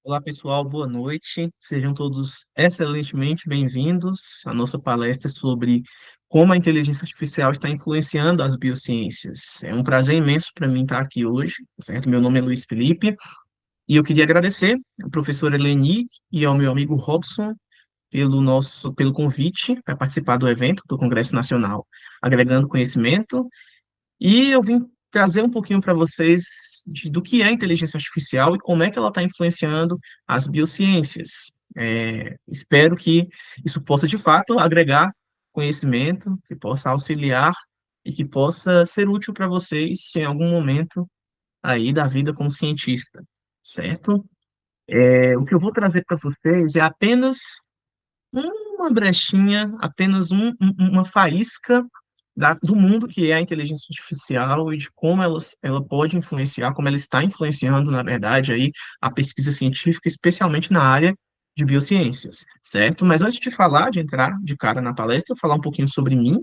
Olá, pessoal, boa noite. Sejam todos excelentemente bem-vindos à nossa palestra sobre como a inteligência artificial está influenciando as biociências. É um prazer imenso para mim estar aqui hoje, certo? Meu nome é Luiz Felipe e eu queria agradecer à professora Eleni e ao meu amigo Robson pelo convite para participar do evento do Congresso Nacional, agregando conhecimento e eu vim trazer um pouquinho para vocês do que é a inteligência artificial e como é que ela está influenciando as biociências. Espero que isso possa, de fato, agregar conhecimento, que possa auxiliar e que possa ser útil para vocês em algum momento aí da vida como cientista, certo? O que eu vou trazer para vocês é apenas uma brechinha, apenas uma faísca do mundo que é a inteligência artificial e de como ela pode influenciar, como ela está influenciando, na verdade, aí, a pesquisa científica, especialmente na área de biociências, certo? Mas antes de falar, de entrar de cara na palestra, falar um pouquinho sobre mim.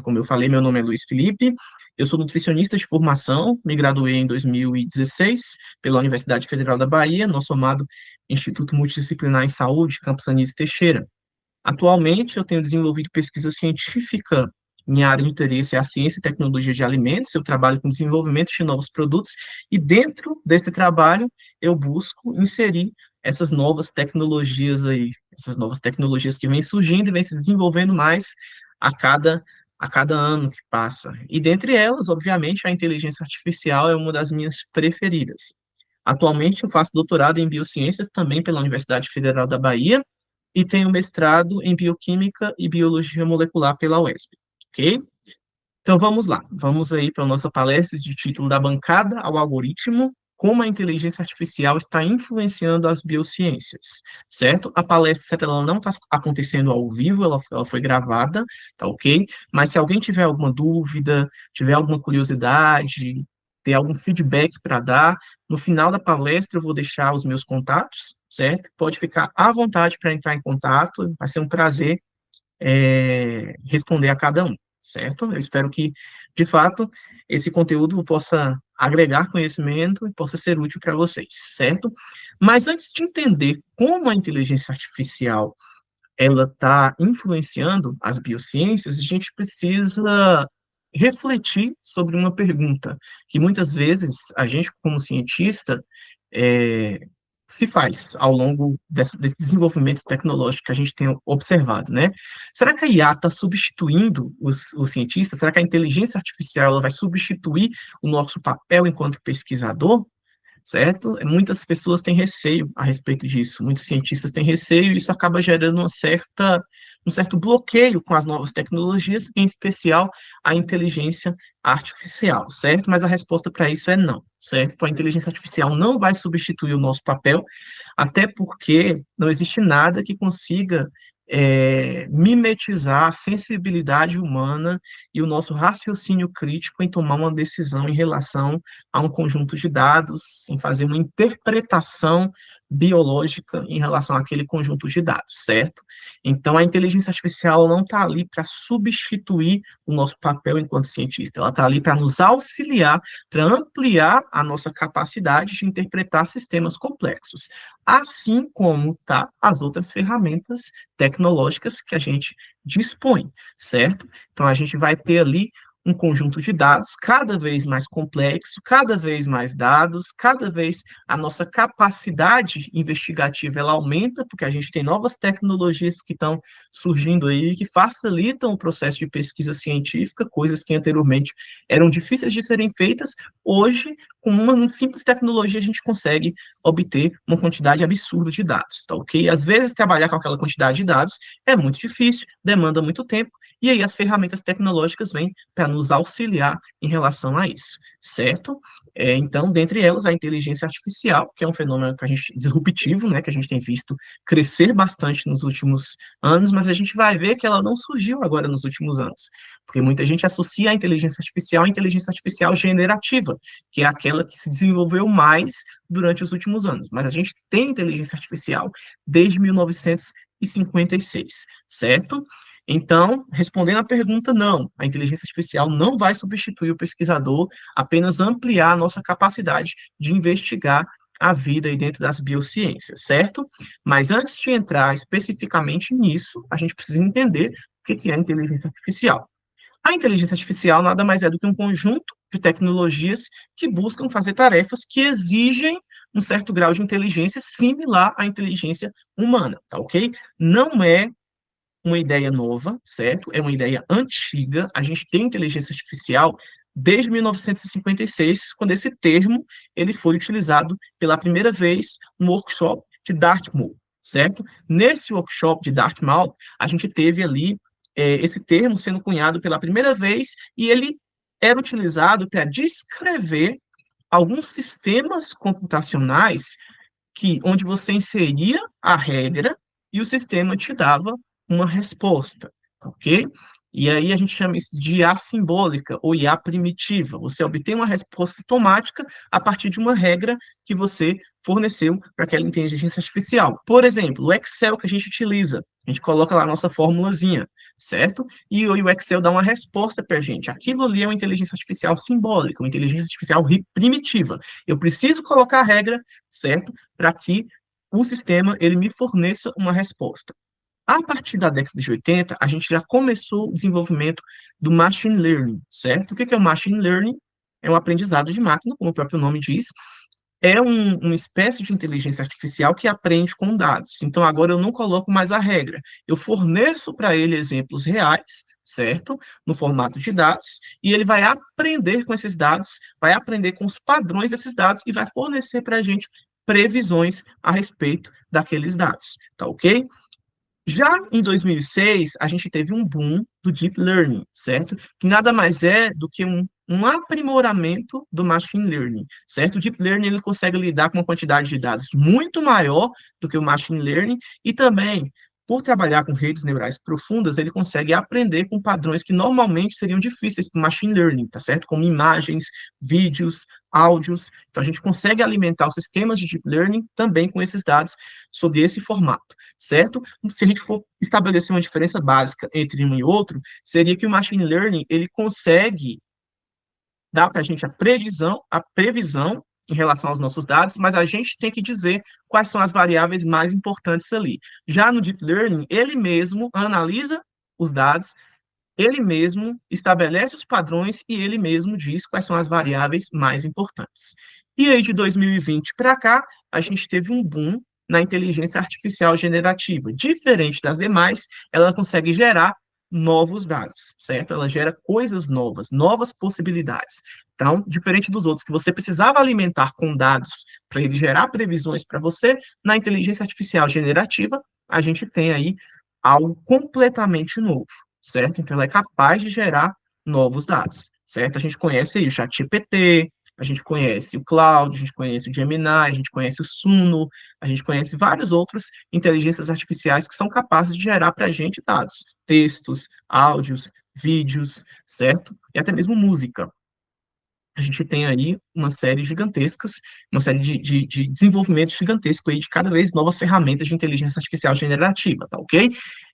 Como eu falei, meu nome é Luiz Felipe, eu sou nutricionista de formação, me graduei em 2016 pela Universidade Federal da Bahia, no somado Instituto Multidisciplinar em Saúde, Campus Anísio Teixeira. Atualmente, eu tenho desenvolvido pesquisa científica. Minha área de interesse é a ciência e tecnologia de alimentos. Eu trabalho com desenvolvimento de novos produtos e dentro desse trabalho eu busco inserir essas novas tecnologias aí, essas novas tecnologias que vêm surgindo e vêm se desenvolvendo mais a cada ano que passa. E dentre elas, obviamente, a inteligência artificial é uma das minhas preferidas. Atualmente, eu faço doutorado em biociências também pela Universidade Federal da Bahia e tenho mestrado em Bioquímica e Biologia Molecular pela UESP, ok? Então vamos lá, vamos aí para a nossa palestra de título da bancada ao algoritmo, como a inteligência artificial está influenciando as biociências, certo? A palestra ela não está acontecendo ao vivo, ela foi gravada, tá ok? Mas se alguém tiver alguma dúvida, tiver alguma curiosidade, ter algum feedback para dar, no final da palestra eu vou deixar os meus contatos, certo? Pode ficar à vontade para entrar em contato, vai ser um prazer responder a cada um, certo? Eu espero que, de fato, esse conteúdo possa agregar conhecimento e possa ser útil para vocês, certo? Mas antes de entender como a inteligência artificial ela está influenciando as biociências, a gente precisa refletir sobre uma pergunta que muitas vezes a gente, como cientista, é, se faz ao longo desse desenvolvimento tecnológico que a gente tem observado, né? Será que a IA está substituindo os cientistas? Será que a inteligência artificial ela vai substituir o nosso papel enquanto pesquisador? Certo? Muitas pessoas têm receio a respeito disso, muitos cientistas têm receio, e isso acaba gerando um certo bloqueio com as novas tecnologias, em especial a inteligência artificial, certo? Mas a resposta para isso é não, certo? A inteligência artificial não vai substituir o nosso papel, até porque não existe nada que consiga mimetizar a sensibilidade humana e o nosso raciocínio crítico em tomar uma decisão em relação a um conjunto de dados, em fazer uma interpretação biológica em relação àquele conjunto de dados, certo? Então, a inteligência artificial não está ali para substituir o nosso papel enquanto cientista, ela está ali para nos auxiliar, para ampliar a nossa capacidade de interpretar sistemas complexos, assim como tá as outras ferramentas tecnológicas que a gente dispõe, certo? Então, a gente vai ter ali um conjunto de dados cada vez mais complexo, cada vez mais dados, cada vez a nossa capacidade investigativa ela aumenta, porque a gente tem novas tecnologias que estão surgindo aí, que facilitam o processo de pesquisa científica, coisas que anteriormente eram difíceis de serem feitas, hoje, com uma simples tecnologia, a gente consegue obter uma quantidade absurda de dados, tá ok? Às vezes, trabalhar com aquela quantidade de dados é muito difícil, demanda muito tempo, e aí as ferramentas tecnológicas vêm para nos auxiliar em relação a isso, certo? Então, dentre elas, a inteligência artificial, que é um fenômeno que a gente, disruptivo, né, que a gente tem visto crescer bastante nos últimos anos, mas a gente vai ver que ela não surgiu agora nos últimos anos, porque muita gente associa a inteligência artificial à inteligência artificial generativa, que é aquela que se desenvolveu mais durante os últimos anos, mas a gente tem inteligência artificial desde 1956, certo? Então, respondendo à pergunta, não, a inteligência artificial não vai substituir o pesquisador, apenas ampliar a nossa capacidade de investigar a vida aí dentro das biociências, certo? Mas antes de entrar especificamente nisso, a gente precisa entender o que é a inteligência artificial. A inteligência artificial nada mais é do que um conjunto de tecnologias que buscam fazer tarefas que exigem um certo grau de inteligência similar à inteligência humana, tá ok? Não é uma ideia nova, certo? É uma ideia antiga. A gente tem inteligência artificial desde 1956, quando esse termo ele foi utilizado pela primeira vez no workshop de Dartmouth, certo? Nesse workshop de Dartmouth, a gente teve ali esse termo sendo cunhado pela primeira vez e ele era utilizado para descrever alguns sistemas computacionais onde você inseria a regra e o sistema te dava uma resposta, ok? E aí a gente chama isso de IA simbólica ou IA primitiva. Você obtém uma resposta automática a partir de uma regra que você forneceu para aquela inteligência artificial. Por exemplo, o Excel que a gente utiliza, a gente coloca lá a nossa formulazinha, certo? E o Excel dá uma resposta para a gente. Aquilo ali é uma inteligência artificial simbólica, uma inteligência artificial primitiva. Eu preciso colocar a regra, certo? Para que o sistema ele me forneça uma resposta. A partir da década de 80, a gente já começou o desenvolvimento do machine learning, certo? O que é o machine learning? É um aprendizado de máquina, como o próprio nome diz, é uma espécie de inteligência artificial que aprende com dados. Então, agora eu não coloco mais a regra. Eu forneço para ele exemplos reais, certo? No formato de dados, e ele vai aprender com esses dados, vai aprender com os padrões desses dados e vai fornecer para a gente previsões a respeito daqueles dados, tá ok? Já em 2006, a gente teve um boom do Deep Learning, certo? Que nada mais é do que um aprimoramento do Machine Learning, certo? O Deep Learning ele consegue lidar com uma quantidade de dados muito maior do que o Machine Learning e também, por trabalhar com redes neurais profundas, ele consegue aprender com padrões que normalmente seriam difíceis para o Machine Learning, tá certo? Como imagens, vídeos, áudios. Então, a gente consegue alimentar os sistemas de Deep Learning também com esses dados sob esse formato, certo? Se a gente for estabelecer uma diferença básica entre um e outro, seria que o machine learning ele consegue dar para a gente a previsão em relação aos nossos dados, mas a gente tem que dizer quais são as variáveis mais importantes ali. Já no deep learning, ele mesmo analisa os dados, ele mesmo estabelece os padrões e ele mesmo diz quais são as variáveis mais importantes. E aí, de 2020 para cá, a gente teve um boom na inteligência artificial generativa. Diferente das demais, ela consegue gerar novos dados, certo? Ela gera coisas novas, novas possibilidades. Então, diferente dos outros, que você precisava alimentar com dados para ele gerar previsões para você, na inteligência artificial generativa, a gente tem aí algo completamente novo, certo? Então, ela é capaz de gerar novos dados, certo? A gente conhece aí o ChatGPT, a gente conhece o Claude, a gente conhece o Gemini, a gente conhece o Suno, a gente conhece vários outros inteligências artificiais que são capazes de gerar para a gente dados, textos, áudios, vídeos, certo? E até mesmo música. A gente tem aí uma série gigantescas, uma série de desenvolvimento gigantesco aí de cada vez novas ferramentas de inteligência artificial generativa, tá ok?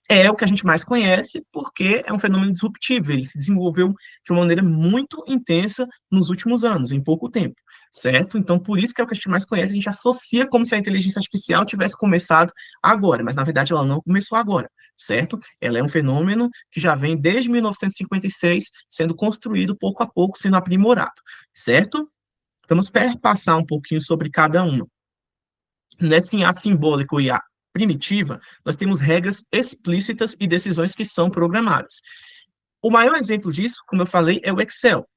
É o que a gente mais conhece porque é um fenômeno disruptivo, ele se desenvolveu de uma maneira muito intensa nos últimos anos, em pouco tempo, certo? Então, por isso que é o que a gente mais conhece, a gente associa como se a inteligência artificial tivesse começado agora, mas na verdade ela não começou agora, certo? Ela é um fenômeno que já vem desde 1956 sendo construído pouco a pouco, sendo aprimorado, certo? Vamos perpassar um pouquinho sobre cada uma. Nessa IA simbólica ou IA primitiva, nós temos regras explícitas e decisões que são programadas. O maior exemplo disso, como eu falei, é o Excel.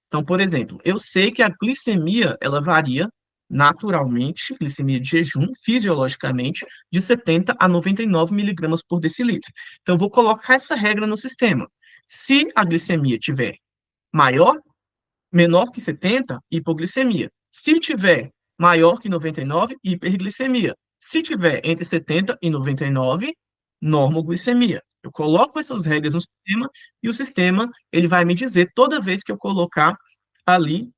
Então, por exemplo, eu sei que a glicemia, ela varia naturalmente, glicemia de jejum, fisiologicamente, de 70 a 99 miligramas por decilitro. Então, eu vou colocar essa regra no sistema. Se a glicemia tiver maior, menor que 70, hipoglicemia. Se tiver maior que 99, hiperglicemia. Se tiver entre 70 e 99, normoglicemia. Eu coloco essas regras no sistema e o sistema ele vai me dizer toda vez que eu colocar ali,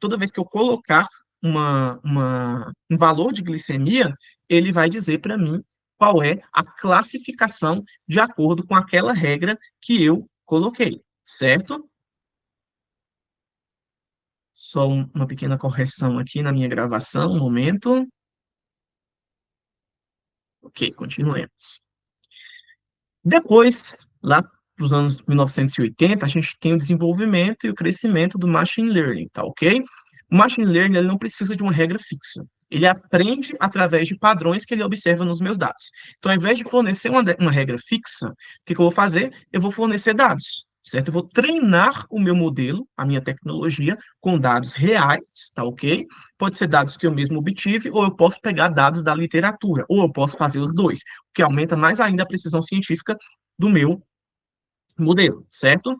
toda vez que eu colocar um valor de glicemia, ele vai dizer para mim qual é a classificação de acordo com aquela regra que eu coloquei, certo? Só uma pequena correção aqui na minha gravação, um momento. Ok, continuemos. Depois, lá para os anos 1980, a gente tem o desenvolvimento e o crescimento do machine learning, tá ok? O machine learning ele não precisa de uma regra fixa. Ele aprende através de padrões que ele observa nos meus dados. Então, ao invés de fornecer uma regra fixa, o que que eu vou fazer? Eu vou fornecer dados, certo? Eu vou treinar o meu modelo, a minha tecnologia, com dados reais, tá ok? Pode ser dados que eu mesmo obtive, ou eu posso pegar dados da literatura, ou eu posso fazer os dois, o que aumenta mais ainda a precisão científica do meu modelo, certo?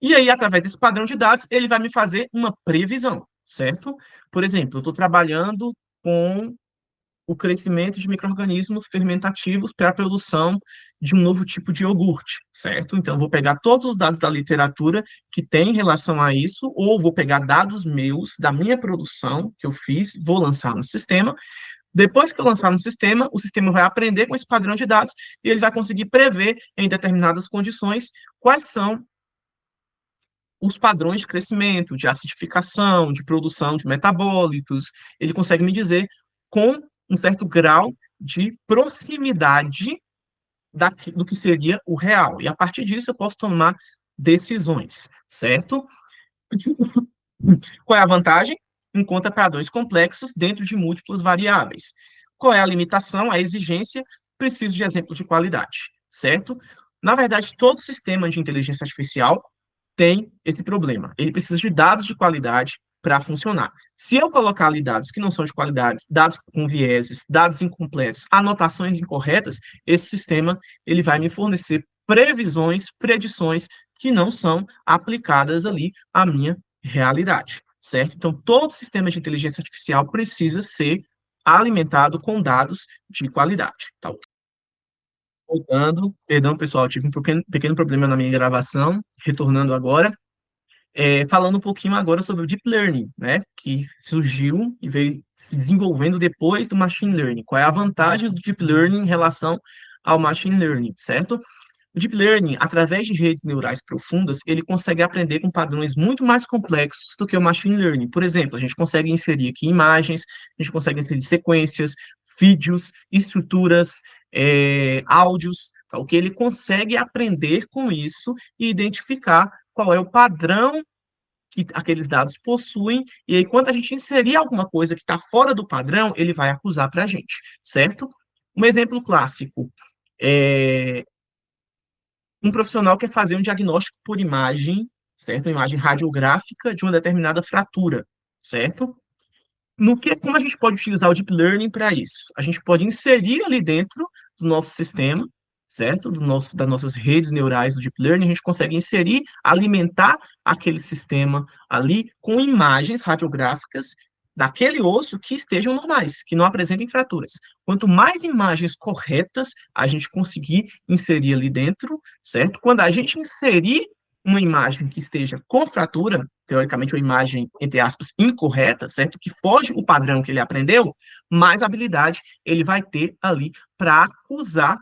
E aí, através desse padrão de dados, ele vai me fazer uma previsão, certo? Por exemplo, eu estou trabalhando com o crescimento de micro-organismos fermentativos para a produção de um novo tipo de iogurte, certo? Então, eu vou pegar todos os dados da literatura que tem em relação a isso, ou vou pegar dados meus, da minha produção, que eu fiz, vou lançar no sistema. Depois que eu lançar no sistema, o sistema vai aprender com esse padrão de dados e ele vai conseguir prever, em determinadas condições, quais são os padrões de crescimento, de acidificação, de produção de metabólitos. Ele consegue me dizer com um certo grau de proximidade do que seria o real. E a partir disso eu posso tomar decisões, certo? Qual é a vantagem? Encontra padrões complexos dentro de múltiplas variáveis. Qual é a limitação, a exigência? Preciso de exemplos de qualidade, certo? Na verdade, todo sistema de inteligência artificial tem esse problema. Ele precisa de dados de qualidade para funcionar. Se eu colocar ali dados que não são de qualidade, dados com vieses, dados incompletos, anotações incorretas, esse sistema ele vai me fornecer previsões, predições que não são aplicadas ali à minha realidade, certo? Então, todo sistema de inteligência artificial precisa ser alimentado com dados de qualidade, tá? Voltando, perdão, pessoal, tive um pequeno problema na minha gravação, retornando agora, falando um pouquinho agora sobre o Deep Learning, né, que surgiu e veio se desenvolvendo depois do Machine Learning. Qual é a vantagem do Deep Learning em relação ao Machine Learning, certo? O Deep Learning, através de redes neurais profundas, ele consegue aprender com padrões muito mais complexos do que o Machine Learning. Por exemplo, a gente consegue inserir aqui imagens, a gente consegue inserir sequências, vídeos, estruturas, áudios, tá? O que ele consegue aprender com isso e identificar qual é o padrão que aqueles dados possuem, e aí, quando a gente inserir alguma coisa que está fora do padrão, ele vai acusar para a gente, certo? Um exemplo clássico. É, um profissional quer fazer um diagnóstico por imagem, certo? Uma imagem radiográfica de uma determinada fratura, certo? Como a gente pode utilizar o Deep Learning para isso? A gente pode inserir ali dentro do nosso sistema, certo? Das nossas redes neurais do Deep Learning, a gente consegue inserir, alimentar aquele sistema ali com imagens radiográficas daquele osso que estejam normais, que não apresentem fraturas. Quanto mais imagens corretas a gente conseguir inserir ali dentro, certo? Quando a gente inserir uma imagem que esteja com fratura, teoricamente uma imagem, entre aspas, incorreta, certo? Que foge o padrão que ele aprendeu, mais habilidade ele vai ter ali para acusar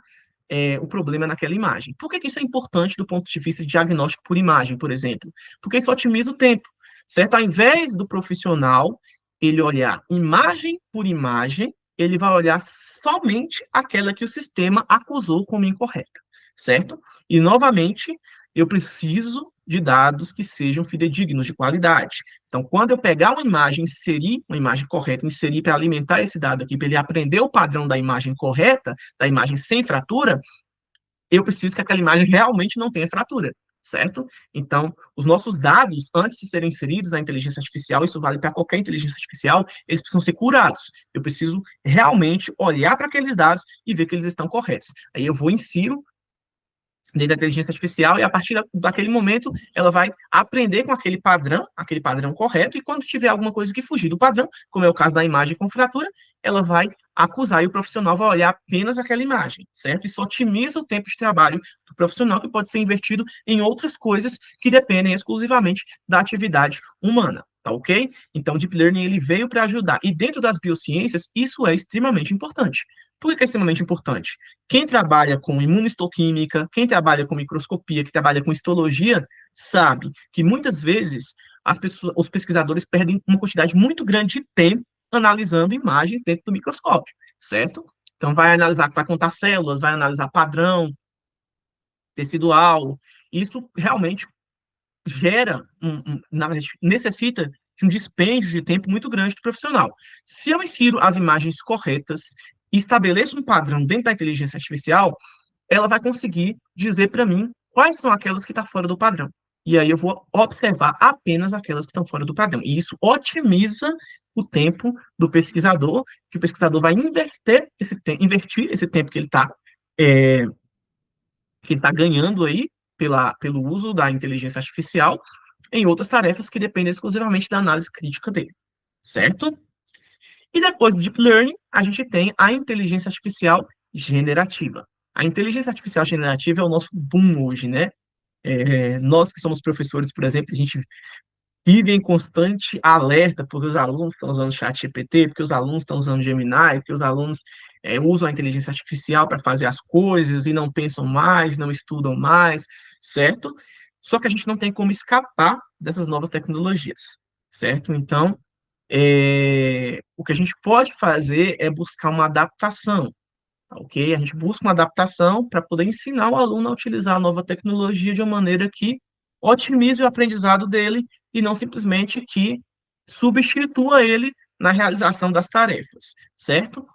o problema naquela imagem. Por que que isso é importante do ponto de vista de diagnóstico por imagem, por exemplo? Porque isso otimiza o tempo, certo? Ao invés do profissional ele olhar imagem por imagem, ele vai olhar somente aquela que o sistema acusou como incorreta, certo? E, novamente, eu preciso de dados que sejam fidedignos, de qualidade. Então, quando eu pegar uma imagem, inserir uma imagem correta, inserir para alimentar esse dado aqui, para ele aprender o padrão da imagem correta, da imagem sem fratura, eu preciso que aquela imagem realmente não tenha fratura, certo? Então, os nossos dados, antes de serem inseridos na inteligência artificial, isso vale para qualquer inteligência artificial, eles precisam ser curados. Eu preciso realmente olhar para aqueles dados e ver que eles estão corretos. Aí eu vou insiro dentro da inteligência artificial, e a partir daquele momento ela vai aprender com aquele padrão correto, e quando tiver alguma coisa que fugir do padrão, como é o caso da imagem com fratura, ela vai acusar, e o profissional vai olhar apenas aquela imagem, certo? Isso otimiza o tempo de trabalho do profissional, que pode ser invertido em outras coisas que dependem exclusivamente da atividade humana, tá ok? Então, o Deep Learning ele veio para ajudar. E dentro das biociências, isso é extremamente importante. Por que é extremamente importante? Quem trabalha com imunohistoquímica, quem trabalha com microscopia, quem trabalha com histologia, sabe que muitas vezes os pesquisadores perdem uma quantidade muito grande de tempo analisando imagens dentro do microscópio, certo? Então, vai contar células, vai analisar padrão tecidual. Isso realmente gera, na verdade, necessita de um dispêndio de tempo muito grande do profissional. Se eu insiro as imagens corretas e estabeleço um padrão dentro da inteligência artificial, ela vai conseguir dizer para mim quais são aquelas que estão fora do padrão. E aí eu vou observar apenas aquelas que estão fora do padrão. E isso otimiza o tempo do pesquisador, que o pesquisador vai invertir esse tempo é, que ele tá ganhando aí pelo uso da inteligência artificial em outras tarefas que dependem exclusivamente da análise crítica dele, certo? E depois do Deep Learning, a gente tem a inteligência artificial generativa. A inteligência artificial generativa é o nosso boom hoje, né? Nós que somos professores, por exemplo, a gente vive em constante alerta porque os alunos estão usando o chat GPT, porque os alunos estão usando o Gemini, porque os alunos usam a inteligência artificial para fazer as coisas e não pensam mais, não estudam mais, certo? Só que a gente não tem como escapar dessas novas tecnologias, certo? Então, o que a gente pode fazer é buscar uma adaptação, tá ok? A gente busca uma adaptação para poder ensinar o aluno a utilizar a nova tecnologia de uma maneira que otimize o aprendizado dele e não simplesmente que substitua ele na realização das tarefas, certo?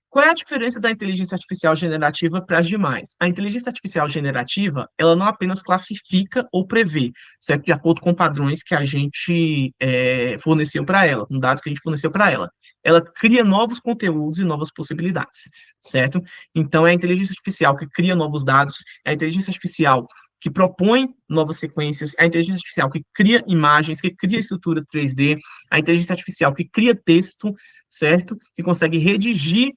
Qual é a diferença da inteligência artificial generativa para as demais? A inteligência artificial generativa, ela não apenas classifica ou prevê, certo? De acordo com padrões que a gente forneceu para ela, com dados que a gente forneceu para ela. Ela cria novos conteúdos e novas possibilidades, certo? Então, é a inteligência artificial que cria novos dados, é a inteligência artificial que propõe novas sequências, é a inteligência artificial que cria imagens, que cria estrutura 3D, a inteligência artificial que cria texto, certo? Que consegue redigir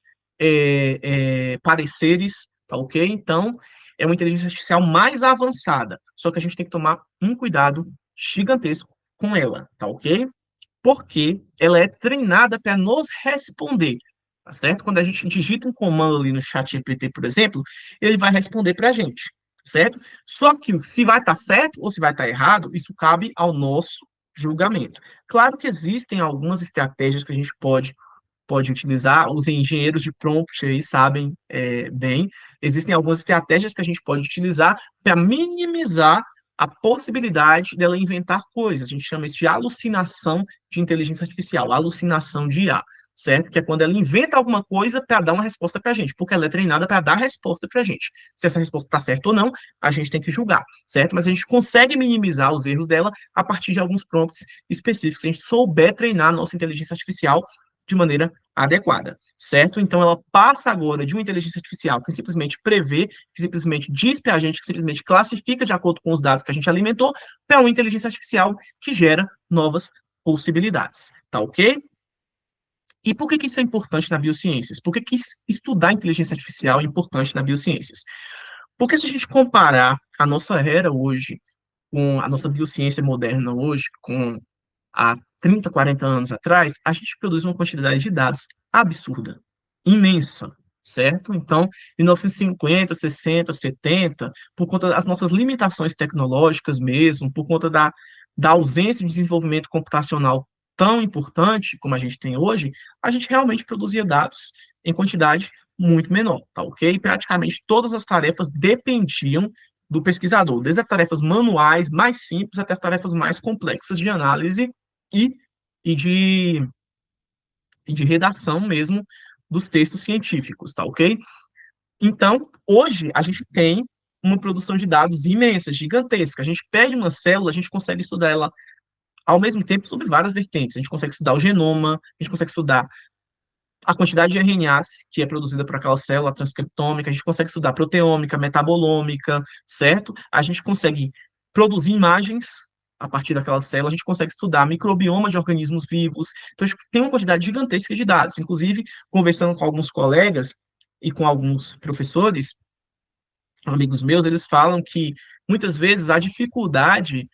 pareceres, tá ok? Então, é uma inteligência artificial mais avançada, só que a gente tem que tomar um cuidado gigantesco com ela, tá ok? Porque ela é treinada para nos responder, tá certo? Quando a gente digita um comando ali no chat GPT, por exemplo, ele vai responder para a gente, certo? Só que se vai estar certo ou se vai estar errado, isso cabe ao nosso julgamento. Claro que existem algumas estratégias que a gente pode utilizar, os engenheiros de prompt aí sabem bem, existem algumas estratégias que a gente pode utilizar para minimizar a possibilidade dela inventar coisas. A gente chama isso de alucinação de inteligência artificial, alucinação de IA, certo? Que é quando ela inventa alguma coisa para dar uma resposta para a gente, porque ela é treinada para dar resposta para a gente. Se essa resposta está certa ou não, a gente tem que julgar, certo? Mas a gente consegue minimizar os erros dela a partir de alguns prompts específicos. Se a gente souber treinar a nossa inteligência artificial de maneira adequada, certo? Então ela passa agora de uma inteligência artificial que simplesmente prevê, que simplesmente diz para a gente, que simplesmente classifica de acordo com os dados que a gente alimentou, para uma inteligência artificial que gera novas possibilidades, tá ok? E por que que isso é importante na biociências? Por que que estudar inteligência artificial é importante na biociências? Porque se a gente comparar a nossa era hoje com a nossa biociência moderna hoje, com há 30, 40 anos atrás, a gente produz uma quantidade de dados absurda, imensa, certo? Então, em 1950, 60, 70, por conta das nossas limitações tecnológicas mesmo, por conta da ausência de desenvolvimento computacional tão importante como a gente tem hoje, a gente realmente produzia dados em quantidade muito menor, tá ok? Praticamente todas as tarefas dependiam do pesquisador, desde as tarefas manuais mais simples até as tarefas mais complexas de análise e, e, de, e de redação mesmo dos textos científicos, tá ok? Então, hoje, a gente tem uma produção de dados imensa, gigantesca. A gente pega uma célula, a gente consegue estudar ela ao mesmo tempo sobre várias vertentes. A gente consegue estudar o genoma, a gente consegue estudar a quantidade de RNAs que é produzida por aquela célula transcriptômica, a gente consegue estudar proteômica, metabolômica, certo? A gente consegue produzir imagens a partir daquela célula, a gente consegue estudar microbioma de organismos vivos. Então, a gente tem uma quantidade gigantesca de dados. Inclusive, conversando com alguns colegas e com alguns professores, amigos meus, eles falam que muitas vezes a dificuldade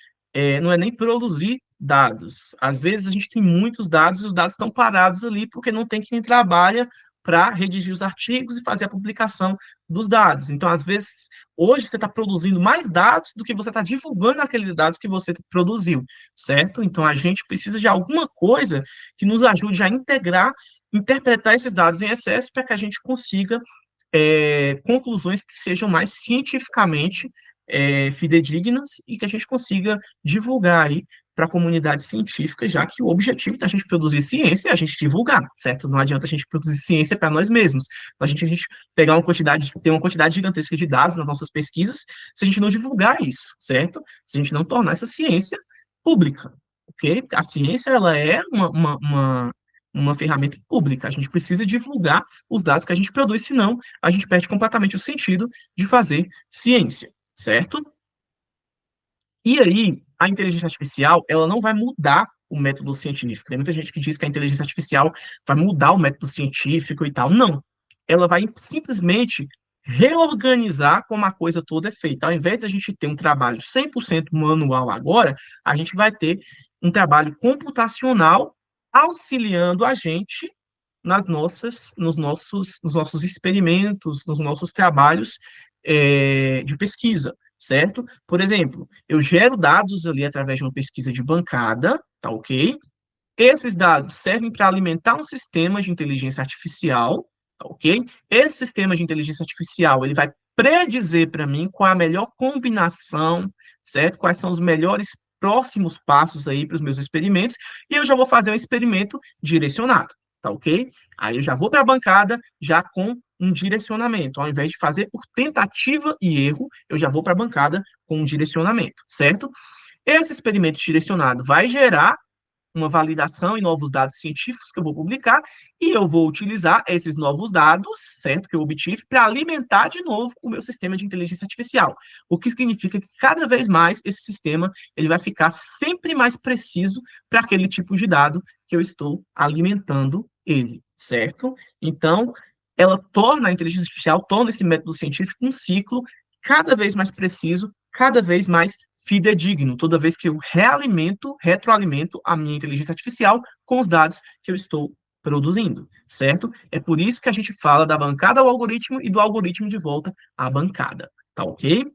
não é nem produzir dados. Às vezes a gente tem muitos dados e os dados estão parados ali porque não tem quem trabalha para redigir os artigos e fazer a publicação dos dados. Então, às vezes, hoje você está produzindo mais dados do que você está divulgando aqueles dados que você produziu, certo? Então, a gente precisa de alguma coisa que nos ajude a integrar, interpretar esses dados em excesso para que a gente consiga conclusões que sejam mais cientificamente fidedignas e que a gente consiga divulgar aí para a comunidade científica, já que o objetivo da gente produzir ciência é a gente divulgar, certo? Não adianta a gente produzir ciência para nós mesmos. Então, a gente pegar uma quantidade, ter uma quantidade gigantesca de dados nas nossas pesquisas, se a gente não divulgar isso, certo? Se a gente não tornar essa ciência pública, ok? A ciência, ela é uma ferramenta pública. A gente precisa divulgar os dados que a gente produz, senão a gente perde completamente o sentido de fazer ciência, certo? E aí, a inteligência artificial, ela não vai mudar o método científico. Tem muita gente que diz que a inteligência artificial vai mudar o método científico e tal. Não. Ela vai simplesmente reorganizar como a coisa toda é feita. Ao invés de a gente ter um trabalho 100% manual agora, a gente vai ter um trabalho computacional auxiliando a gente nos nossos experimentos, nos nossos trabalhos de pesquisa, certo? Por exemplo, eu gero dados ali através de uma pesquisa de bancada, tá ok? Esses dados servem para alimentar um sistema de inteligência artificial, tá ok? Esse sistema de inteligência artificial, ele vai predizer para mim qual é a melhor combinação, certo? Quais são os melhores próximos passos aí para os meus experimentos, e eu já vou fazer um experimento direcionado, tá ok? Aí eu já vou para a bancada já com um direcionamento, ao invés de fazer por tentativa e erro, eu já vou para a bancada com um direcionamento, certo? Esse experimento direcionado vai gerar uma validação e novos dados científicos que eu vou publicar, e eu vou utilizar esses novos dados, certo, que eu obtive, para alimentar de novo o meu sistema de inteligência artificial. O que significa que cada vez mais esse sistema ele vai ficar sempre mais preciso para aquele tipo de dado que eu estou alimentando ele, certo? Então, ela torna a inteligência artificial, torna esse método científico um ciclo cada vez mais preciso, cada vez mais fidedigno, toda vez que eu retroalimento a minha inteligência artificial com os dados que eu estou produzindo, certo? É por isso que a gente fala da bancada ao algoritmo e do algoritmo de volta à bancada, tá ok?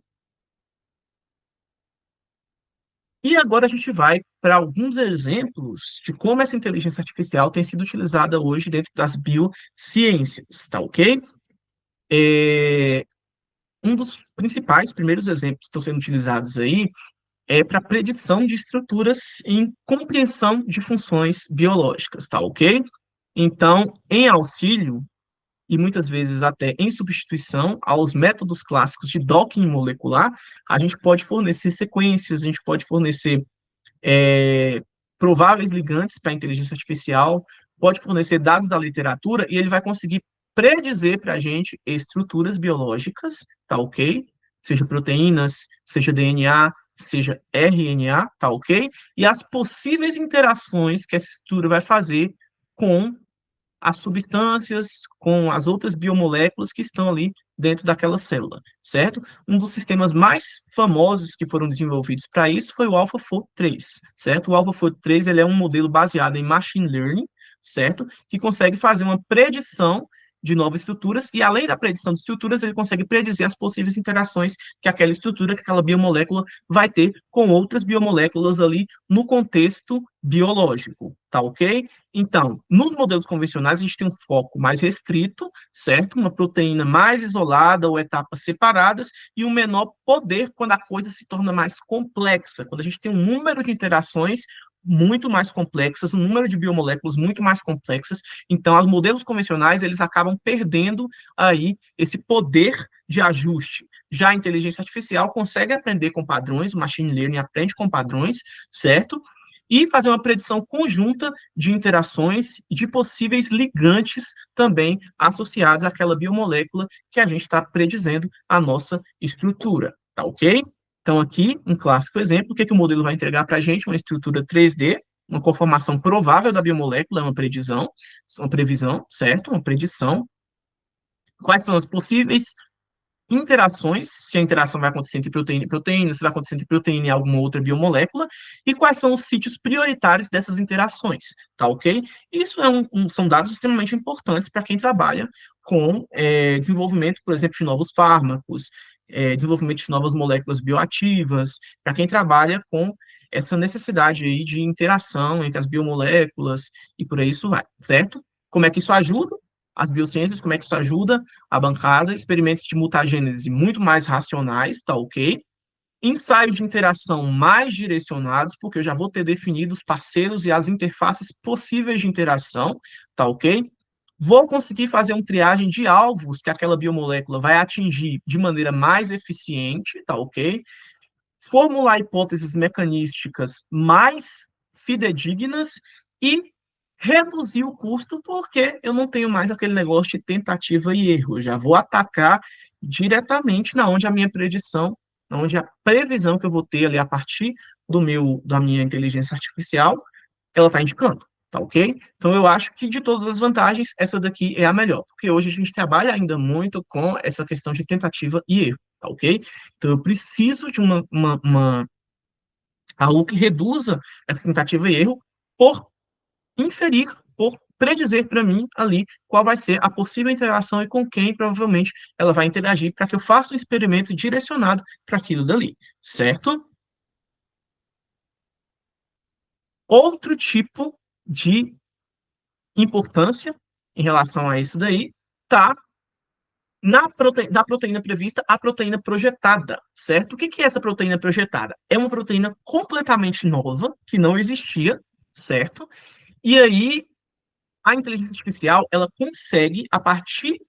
E agora a gente vai para alguns exemplos de como essa inteligência artificial tem sido utilizada hoje dentro das biociências, tá ok? É, um dos principais, primeiros exemplos que estão sendo utilizados aí para predição de estruturas em compreensão de funções biológicas, tá ok? Então, em auxílio, e muitas vezes até em substituição aos métodos clássicos de docking molecular, a gente pode fornecer sequências, a gente pode fornecer é, prováveis ligantes para a inteligência artificial, pode fornecer dados da literatura e ele vai conseguir predizer para a gente estruturas biológicas, tá ok? Seja proteínas, seja DNA, seja RNA, tá ok? E as possíveis interações que essa estrutura vai fazer com as substâncias, com as outras biomoléculas que estão ali dentro daquela célula, certo? Um dos sistemas mais famosos que foram desenvolvidos para isso foi o AlphaFold 3, certo? O AlphaFold 3 ele é um modelo baseado em machine learning, certo? Que consegue fazer uma predição de novas estruturas, e além da predição de estruturas, ele consegue predizer as possíveis interações que aquela estrutura, que aquela biomolécula vai ter com outras biomoléculas ali no contexto biológico, tá ok? Então, nos modelos convencionais, a gente tem um foco mais restrito, certo? Uma proteína mais isolada ou etapas separadas e um menor poder quando a coisa se torna mais complexa, quando a gente tem um número de interações muito mais complexas, um número de biomoléculas muito mais complexas. Então, os modelos convencionais, eles acabam perdendo aí esse poder de ajuste. Já a inteligência artificial consegue aprender com padrões, o machine learning aprende com padrões, certo? E fazer uma predição conjunta de interações e de possíveis ligantes também associados àquela biomolécula que a gente está predizendo a nossa estrutura, tá ok? Então, aqui, um clássico exemplo, o que, que o modelo vai entregar para a gente? Uma estrutura 3D, uma conformação provável da biomolécula, é uma previsão, certo? Uma predição. Quais são as possíveis interações, se a interação vai acontecer entre proteína e proteína, se vai acontecer entre proteína e alguma outra biomolécula, e quais são os sítios prioritários dessas interações, tá ok? Isso são dados extremamente importantes para quem trabalha com desenvolvimento, por exemplo, de novos fármacos, desenvolvimento de novas moléculas bioativas, para quem trabalha com essa necessidade aí de interação entre as biomoléculas e por aí isso vai, certo? Como é que isso ajuda? As biociências, como é que isso ajuda a bancada? Experimentos de mutagênese muito mais racionais, tá ok? Ensaios de interação mais direcionados, porque eu já vou ter definido os parceiros e as interfaces possíveis de interação, tá ok? Vou conseguir fazer uma triagem de alvos que aquela biomolécula vai atingir de maneira mais eficiente, tá ok? Formular hipóteses mecanísticas mais fidedignas e reduzir o custo, porque eu não tenho mais aquele negócio de tentativa e erro. Eu já vou atacar diretamente na onde a minha predição, na onde a previsão que eu vou ter ali a partir da minha inteligência artificial, ela está indicando, tá ok? Então eu acho que de todas as vantagens, essa daqui é a melhor, porque hoje a gente trabalha ainda muito com essa questão de tentativa e erro, tá ok? Então eu preciso de algo que reduza essa tentativa e erro por inferir, por predizer para mim ali qual vai ser a possível interação e com quem provavelmente ela vai interagir para que eu faça um experimento direcionado para aquilo dali, certo? Outro tipo de importância em relação a isso daí tá da proteína prevista à proteína projetada, certo? O que que é essa proteína projetada? É uma proteína completamente nova, que não existia, certo? E aí, a inteligência artificial, ela consegue, a partir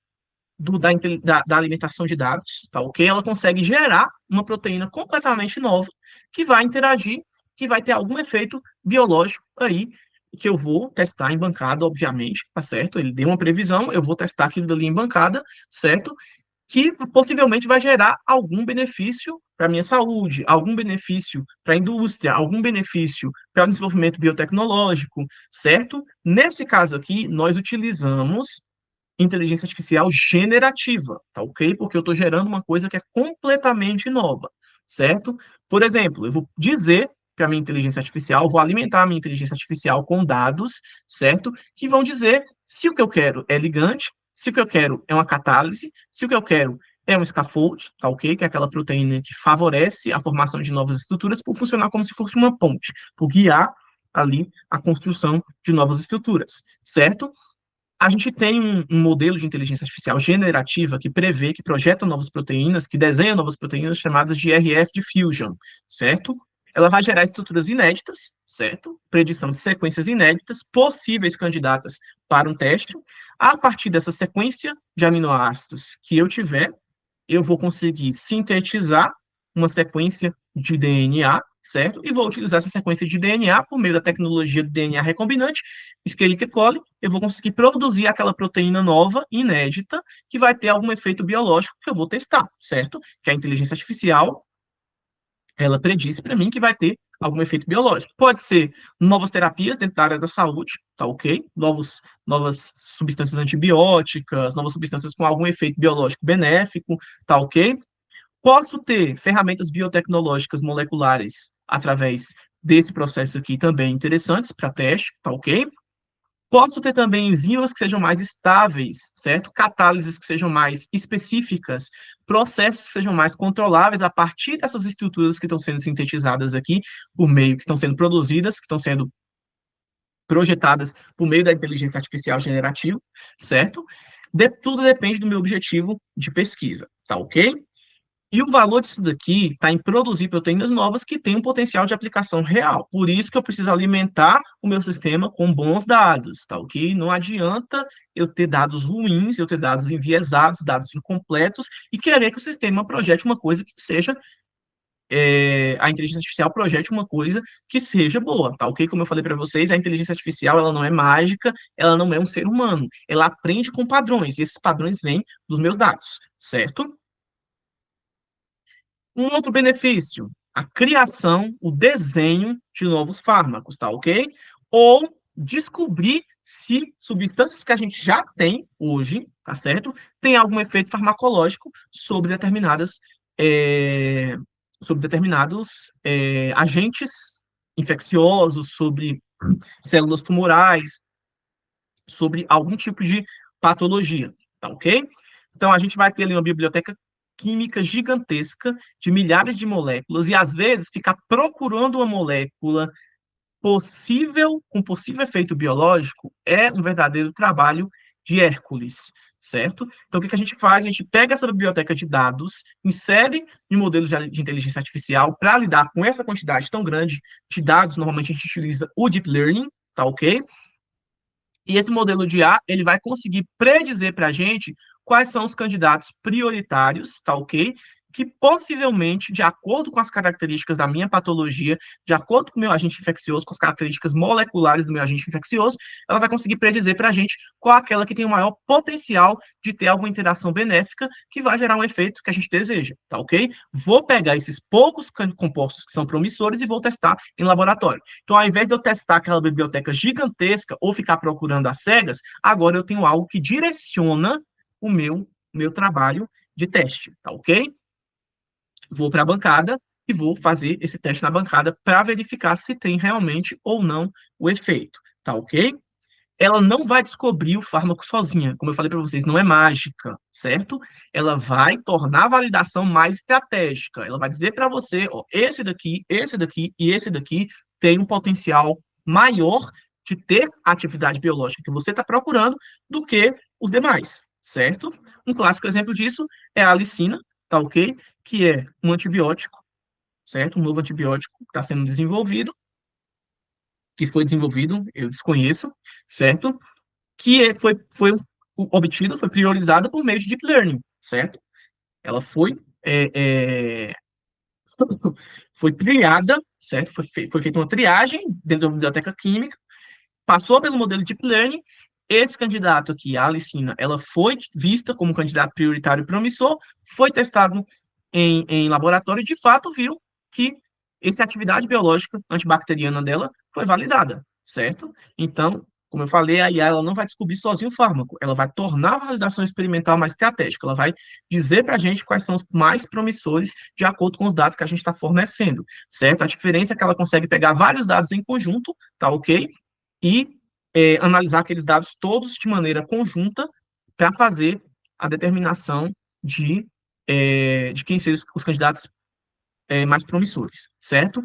da alimentação de dados, tá ok? Ela consegue gerar uma proteína completamente nova que vai interagir, que vai ter algum efeito biológico aí, que eu vou testar em bancada, obviamente, tá certo? Ele deu uma previsão, eu vou testar aquilo dali em bancada, certo? Que possivelmente vai gerar algum benefício para a minha saúde, algum benefício para a indústria, algum benefício para o desenvolvimento biotecnológico, certo? Nesse caso aqui, nós utilizamos inteligência artificial generativa, tá ok? Porque eu estou gerando uma coisa que é completamente nova, certo? Por exemplo, eu vou dizer para a minha inteligência artificial, vou alimentar a minha inteligência artificial com dados, certo? Que vão dizer se o que eu quero é ligante, se o que eu quero é uma catálise, se o que eu quero é um scaffold, tá ok? Que é aquela proteína que favorece a formação de novas estruturas por funcionar como se fosse uma ponte, por guiar ali a construção de novas estruturas, certo? A gente tem um modelo de inteligência artificial generativa que prevê, que projeta novas proteínas, que desenha novas proteínas chamadas de RF Diffusion, certo? Ela vai gerar estruturas inéditas, certo? Predição de sequências inéditas, possíveis candidatas para um teste. A partir dessa sequência de aminoácidos que eu tiver, eu vou conseguir sintetizar uma sequência de DNA, certo? E vou utilizar essa sequência de DNA por meio da tecnologia do DNA recombinante, Escherichia coli, eu vou conseguir produzir aquela proteína nova, inédita, que vai ter algum efeito biológico que eu vou testar, certo? Que a inteligência artificial, ela predisse para mim que vai ter algum efeito biológico. Pode ser novas terapias dentro da área da saúde, tá ok? Novas substâncias antibióticas, novas substâncias com algum efeito biológico benéfico, tá ok? Posso ter ferramentas biotecnológicas moleculares através desse processo aqui também interessantes para teste, tá ok? Posso ter também enzimas que sejam mais estáveis, certo? Catálises que sejam mais específicas, processos que sejam mais controláveis a partir dessas estruturas que estão sendo sintetizadas aqui, por meio, que estão sendo produzidas, que estão sendo projetadas por meio da inteligência artificial generativa, certo? Tudo depende do meu objetivo de pesquisa, tá ok? E o valor disso daqui está em produzir proteínas novas que têm um potencial de aplicação real. Por isso que eu preciso alimentar o meu sistema com bons dados, tá ok? Não adianta eu ter dados ruins, eu ter dados enviesados, dados incompletos e querer que o sistema projete uma coisa que seja, a inteligência artificial projete uma coisa que seja boa, tá ok? Como eu falei para vocês, a inteligência artificial ela não é mágica, ela não é um ser humano, ela aprende com padrões e esses padrões vêm dos meus dados, certo? Um outro benefício, a criação, o desenho de novos fármacos, tá ok? Ou descobrir se substâncias que a gente já tem hoje, tá certo? Tem algum efeito farmacológico é, sobre determinados agentes infecciosos, sobre células tumorais, sobre algum tipo de patologia, tá ok? Então, a gente vai ter ali uma biblioteca química gigantesca de milhares de moléculas e, às vezes, ficar procurando uma molécula com possível efeito biológico é um verdadeiro trabalho de Hércules, certo? Então, o que que a gente faz? A gente pega essa biblioteca de dados, insere em modelos de inteligência artificial para lidar com essa quantidade tão grande de dados. Normalmente, a gente utiliza o Deep Learning, tá ok? E esse modelo de IA, ele vai conseguir predizer para a gente quais são os candidatos prioritários, tá ok? Que possivelmente, de acordo com as características da minha patologia, de acordo com o meu agente infeccioso, com as características moleculares do meu agente infeccioso, ela vai conseguir predizer para a gente qual aquela que tem o maior potencial de ter alguma interação benéfica que vai gerar um efeito que a gente deseja, tá ok? Vou pegar esses poucos compostos que são promissores e vou testar em laboratório. Então, ao invés de eu testar aquela biblioteca gigantesca ou ficar procurando às cegas, agora eu tenho algo que direciona o meu trabalho de teste, tá ok? Vou para a bancada e vou fazer esse teste na bancada para verificar se tem realmente ou não o efeito, tá ok? Ela não vai descobrir o fármaco sozinha, como eu falei para vocês, não é mágica, certo? Ela vai tornar a validação mais estratégica. Ela vai dizer para você, ó, esse daqui e esse daqui tem um potencial maior de ter a atividade biológica que você está procurando do que os demais, certo? Um clássico exemplo disso é a alicina, tá ok? Que é um antibiótico, certo? Um novo antibiótico que está sendo desenvolvido, que foi desenvolvido, eu desconheço, certo? Foi obtida, foi priorizada por meio de Deep Learning, certo? Ela foi triada, certo? Foi feita uma triagem dentro da biblioteca química, passou pelo modelo Deep Learning. Esse candidato aqui, a alicina, ela foi vista como um candidato prioritário e promissor, foi testado em laboratório e, de fato, viu que essa atividade biológica antibacteriana dela foi validada, certo? Então, como eu falei, a IA ela não vai descobrir sozinho o fármaco, ela vai tornar a validação experimental mais estratégica, ela vai dizer para a gente quais são os mais promissores de acordo com os dados que a gente está fornecendo, certo? A diferença é que ela consegue pegar vários dados em conjunto, tá ok? E analisar aqueles dados todos de maneira conjunta para fazer a determinação de quem seriam os candidatos mais promissores, certo?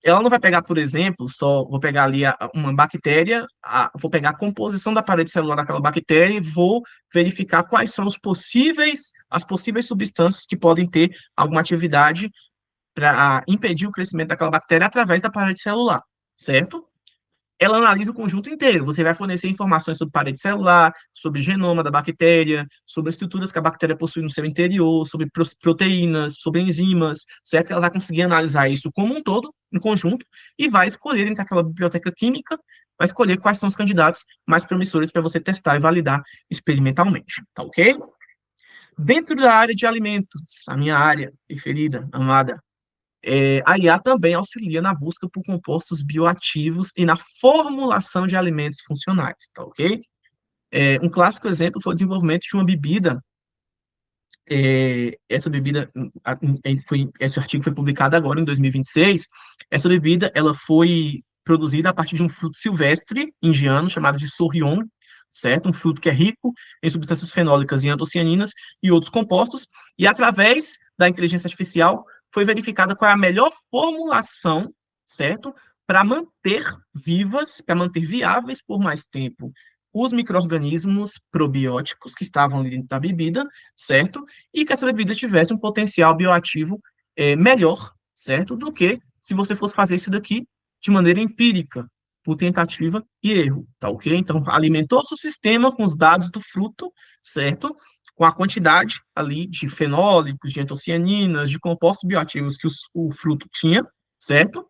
Ela não vai pegar, por exemplo, só vou pegar ali uma bactéria, vou pegar a composição da parede celular daquela bactéria e vou verificar quais são as possíveis substâncias que podem ter alguma atividade para impedir o crescimento daquela bactéria através da parede celular, certo? Ela analisa o conjunto inteiro. Você vai fornecer informações sobre parede celular, sobre o genoma da bactéria, sobre as estruturas que a bactéria possui no seu interior, sobre proteínas, sobre enzimas, certo? Ela vai conseguir analisar isso como um todo, em conjunto, e vai escolher entre aquela biblioteca química, vai escolher quais são os candidatos mais promissores para você testar e validar experimentalmente, tá ok? Dentro da área de alimentos, a minha área preferida, amada, a IA também auxilia na busca por compostos bioativos e na formulação de alimentos funcionais, tá ok? Um clássico exemplo foi o desenvolvimento de uma bebida. Essa bebida, esse artigo foi publicado agora em 2026. Essa bebida, ela foi produzida a partir de um fruto silvestre indiano chamado de sorrion, certo? Um fruto que é rico em substâncias fenólicas e antocianinas e outros compostos, e através da inteligência artificial foi verificada qual é a melhor formulação, certo? Para manter vivas, para manter viáveis por mais tempo os micro-organismos probióticos que estavam ali dentro da bebida, certo? E que essa bebida tivesse um potencial bioativo melhor, certo? Do que se você fosse fazer isso daqui de maneira empírica, por tentativa e erro, tá ok? Então, alimentou-se o sistema com os dados do fruto, certo? Com a quantidade ali de fenólicos, de antocianinas, de compostos bioativos que o fruto tinha, certo?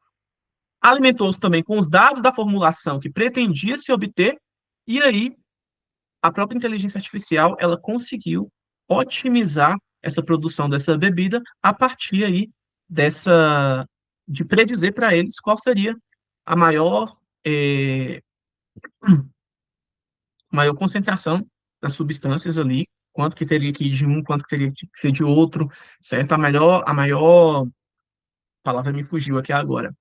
Alimentou-se também com os dados da formulação que pretendia se obter, e aí a própria inteligência artificial ela conseguiu otimizar essa produção dessa bebida a partir aí dessa de predizer para eles qual seria a maior concentração das substâncias ali quanto que teria que ir de um, quanto que teria que ser de outro, certo? A maior palavra me fugiu aqui agora,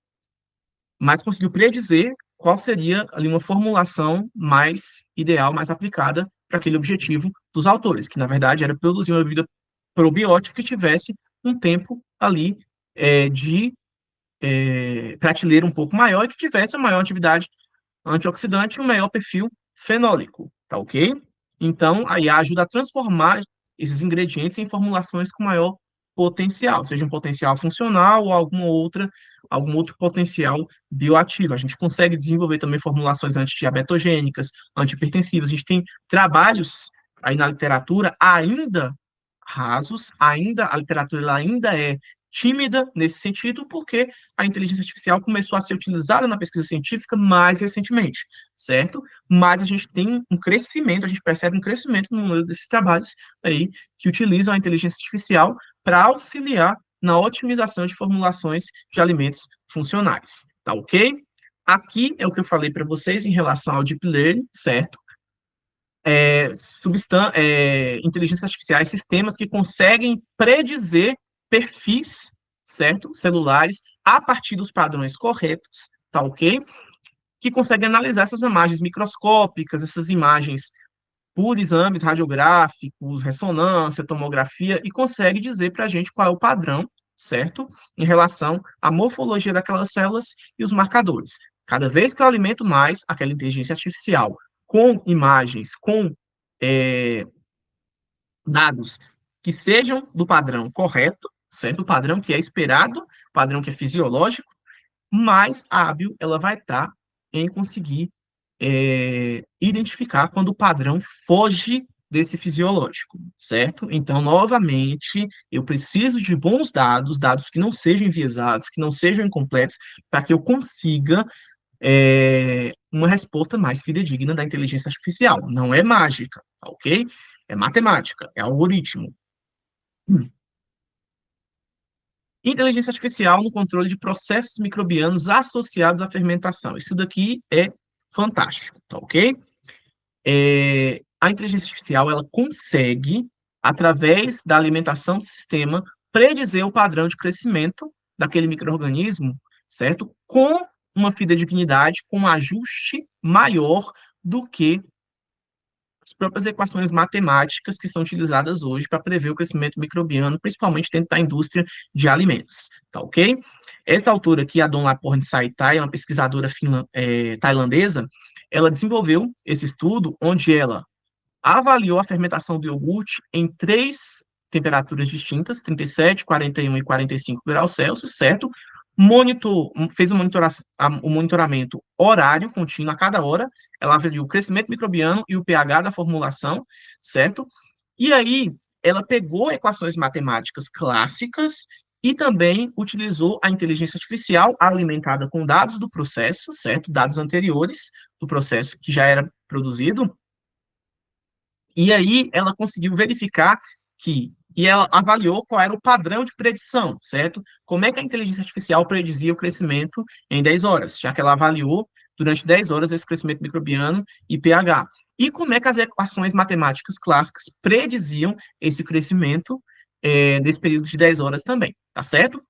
mas conseguiu predizer qual seria ali uma formulação mais ideal, mais aplicada para aquele objetivo dos autores, que na verdade era produzir uma bebida probiótica que tivesse um tempo ali de prateleira um pouco maior e que tivesse a maior atividade antioxidante e um maior perfil fenólico, tá ok? Então, a IA ajuda a transformar esses ingredientes em formulações com maior potencial, seja um potencial funcional ou algum outro potencial bioativo. A gente consegue desenvolver também formulações antidiabetogênicas, antihipertensivas. A gente tem trabalhos aí na literatura ainda rasos, ainda a literatura ela ainda é tímida nesse sentido, porque a inteligência artificial começou a ser utilizada na pesquisa científica mais recentemente, certo? Mas a gente tem um crescimento, a gente percebe um crescimento no número desses trabalhos aí que utilizam a inteligência artificial para auxiliar na otimização de formulações de alimentos funcionais, tá ok? Aqui é o que eu falei para vocês em relação ao Deep Learning, certo? Inteligências artificiais, sistemas que conseguem predizer perfis, certo? Celulares, a partir dos padrões corretos, tá ok? Que conseguem analisar essas imagens microscópicas, essas imagens por exames radiográficos, ressonância, tomografia, e consegue dizer para a gente qual é o padrão, certo? Em relação à morfologia daquelas células e os marcadores. Cada vez que eu alimento mais aquela inteligência artificial com imagens, com é, dados que sejam do padrão correto, certo? O padrão que é esperado, o padrão que é fisiológico, mais hábil ela vai estar em conseguir identificar quando o padrão foge desse fisiológico, certo? Então, novamente, eu preciso de bons dados, dados que não sejam enviesados, que não sejam incompletos, para que eu consiga uma resposta mais fidedigna da inteligência artificial. Não é mágica, tá ok? É matemática, é algoritmo. Inteligência artificial no controle de processos microbianos associados à fermentação. Isso daqui é fantástico, tá ok? A inteligência artificial ela consegue, através da alimentação do sistema, predizer o padrão de crescimento daquele microorganismo, certo? Com uma fidedignidade, com um ajuste maior do que as próprias equações matemáticas que são utilizadas hoje para prever o crescimento microbiano, principalmente dentro da indústria de alimentos, tá ok? Essa autora aqui, a Donlaporn Saitai, é uma pesquisadora tailandesa, ela desenvolveu esse estudo onde ela avaliou a fermentação do iogurte em três temperaturas distintas, 37, 41 e 45 graus Celsius, certo? Fez o monitoramento horário contínuo a cada hora, ela avaliou o crescimento microbiano e o pH da formulação, certo? E aí, ela pegou equações matemáticas clássicas e também utilizou a inteligência artificial alimentada com dados do processo, certo? Dados anteriores do processo que já era produzido, e aí ela conseguiu verificar e ela avaliou qual era o padrão de predição, certo? Como é que a inteligência artificial predizia o crescimento em 10 horas, já que ela avaliou durante 10 horas esse crescimento microbiano e pH. E como é que as equações matemáticas clássicas prediziam esse crescimento nesse período de 10 horas também, tá certo?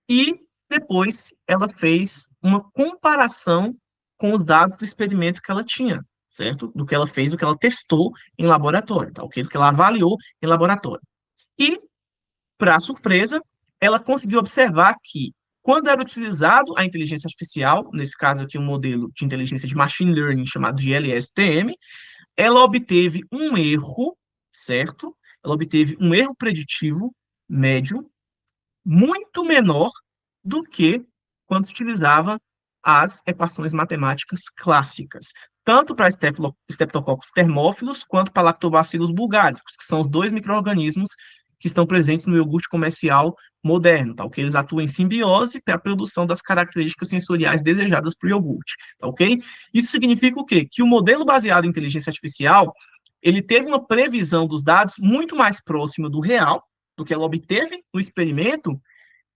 E depois ela fez uma comparação com os dados do experimento que ela tinha, certo? Do que ela fez, do que ela testou em laboratório, tá ok? Do que ela avaliou em laboratório. E, para surpresa, ela conseguiu observar que, quando era utilizado a inteligência artificial, nesse caso aqui um modelo de inteligência de machine learning chamado de LSTM, ela obteve um erro, certo? Ela obteve um erro preditivo médio muito menor do que quando se utilizava as equações matemáticas clássicas, tanto para Streptococcus thermophilus quanto para Lactobacillus bulgaricus, que são os dois micro-organismos que estão presentes no iogurte comercial moderno, tá ok? Eles atuam em simbiose para a produção das características sensoriais desejadas para o iogurte, tá ok? Isso significa o quê? Que o modelo baseado em inteligência artificial, ele teve uma previsão dos dados muito mais próxima do real, do que ela obteve no experimento,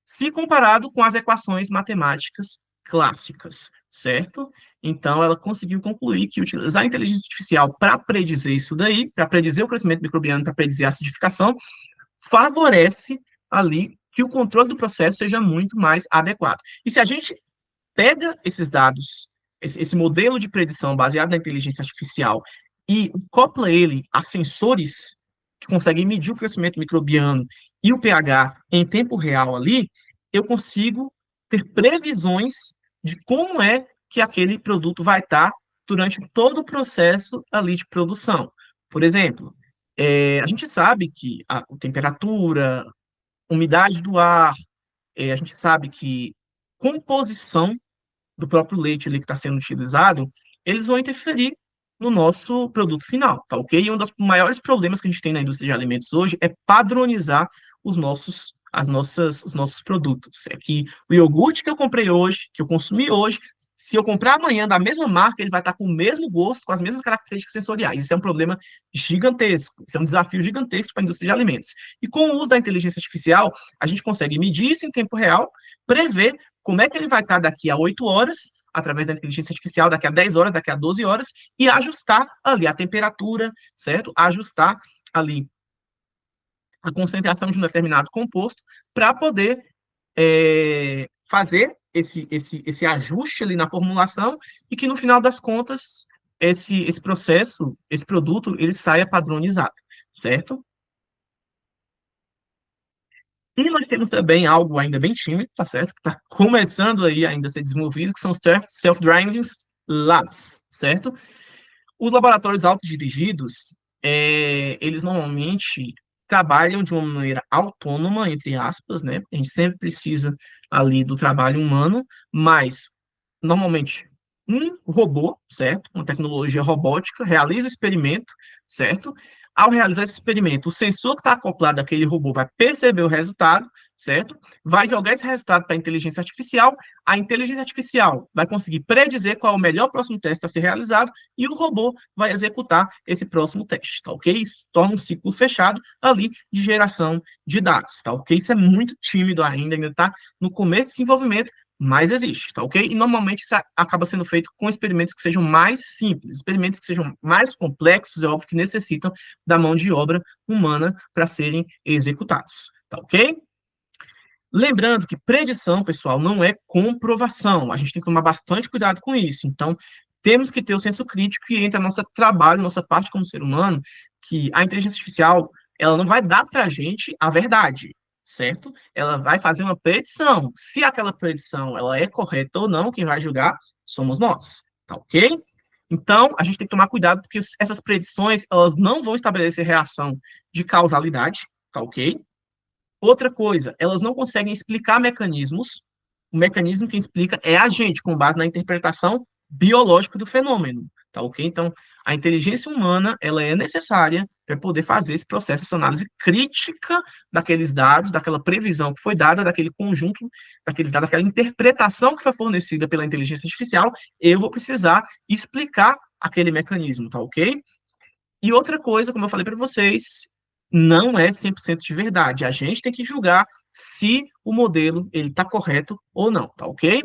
se comparado com as equações matemáticas clássicas, certo? Então, ela conseguiu concluir que utilizar a inteligência artificial para predizer isso daí, para predizer o crescimento microbiano, para predizer a acidificação, favorece ali que o controle do processo seja muito mais adequado. E se a gente pega esses dados, esse modelo de predição baseado na inteligência artificial e copla ele a sensores que conseguem medir o crescimento microbiano e o pH em tempo real ali, eu consigo ter previsões de como é que aquele produto vai estar durante todo o processo ali de produção. Por exemplo, a gente sabe que a temperatura, umidade do ar, a gente sabe que composição do próprio leite ali que está sendo utilizado, eles vão interferir no nosso produto final, tá ok? E um dos maiores problemas que a gente tem na indústria de alimentos hoje é padronizar os nossos produtos. É que o iogurte que eu comprei hoje, que eu consumi hoje, se eu comprar amanhã da mesma marca, ele vai estar com o mesmo gosto, com as mesmas características sensoriais. Isso é um problema gigantesco, isso é um desafio gigantesco para a indústria de alimentos. E com o uso da inteligência artificial, a gente consegue medir isso em tempo real, prever como é que ele vai estar daqui a 8 horas, através da inteligência artificial, daqui a 10 horas, daqui a 12 horas, e ajustar ali a temperatura, certo? Ajustar ali a concentração de um determinado composto para poder fazer esse ajuste ali na formulação e que no final das contas esse processo, esse produto, ele saia padronizado, certo? E nós temos também algo ainda bem tímido, tá certo? Que está começando aí ainda a ser desenvolvido, que são os Self-Driving Labs, certo? Os laboratórios autodirigidos, eles normalmente trabalham de uma maneira autônoma, entre aspas, né? A gente sempre precisa ali do trabalho humano, mas normalmente um robô, certo? Uma tecnologia robótica realiza o experimento, certo? Ao realizar esse experimento, o sensor que está acoplado àquele robô vai perceber o resultado, certo? Vai jogar esse resultado para a inteligência artificial vai conseguir predizer qual é o melhor próximo teste a ser realizado e o robô vai executar esse próximo teste, tá ok? Isso torna um ciclo fechado ali de geração de dados, tá ok? Isso é muito tímido ainda está no começo de desenvolvimento, mas existe, tá ok? E normalmente isso acaba sendo feito com experimentos que sejam mais simples, experimentos que sejam mais complexos, é óbvio que necessitam da mão de obra humana para serem executados, tá ok? Lembrando que predição, pessoal, não é comprovação. A gente tem que tomar bastante cuidado com isso. Então, temos que ter o senso crítico que entra nosso trabalho, nossa parte como ser humano, que a inteligência artificial, ela não vai dar para a gente a verdade, certo? Ela vai fazer uma predição. Se aquela predição ela é correta ou não, quem vai julgar somos nós, tá ok? Então, a gente tem que tomar cuidado porque essas predições, elas não vão estabelecer reação de causalidade, tá ok? Outra coisa, elas não conseguem explicar mecanismos. O mecanismo que explica é a gente, com base na interpretação biológica do fenômeno, tá ok? Então, a inteligência humana, ela é necessária para poder fazer esse processo, essa análise crítica daqueles dados, daquela previsão que foi dada, daquele conjunto, daqueles dados, daquela interpretação que foi fornecida pela inteligência artificial, eu vou precisar explicar aquele mecanismo, tá ok? E outra coisa, como eu falei para vocês, não é 100% de verdade. A gente tem que julgar se o modelo ele está correto ou não, tá ok?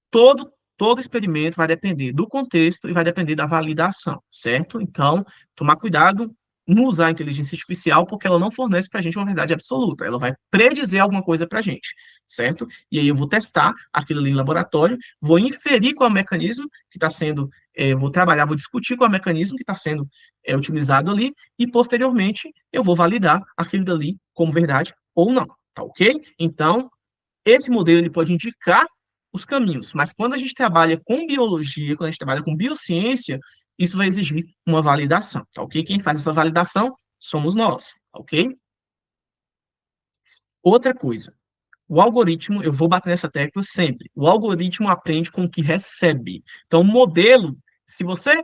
Todo experimento vai depender do contexto e vai depender da validação, certo? Então, tomar cuidado no usar a inteligência artificial, porque ela não fornece para a gente uma verdade absoluta. Ela vai predizer alguma coisa para a gente, certo? E aí eu vou testar aquilo ali em laboratório, vou inferir qual é o mecanismo que está sendo, vou trabalhar, vou discutir qual é o mecanismo que está sendo utilizado ali, e posteriormente eu vou validar aquilo dali como verdade ou não, tá ok? Então, esse modelo ele pode indicar os caminhos, mas quando a gente trabalha com biologia, quando a gente trabalha com biociência, isso vai exigir uma validação, tá ok? Quem faz essa validação somos nós, tá ok? Outra coisa, o algoritmo, eu vou bater nessa tecla sempre, o algoritmo aprende com o que recebe. Então, o modelo, se você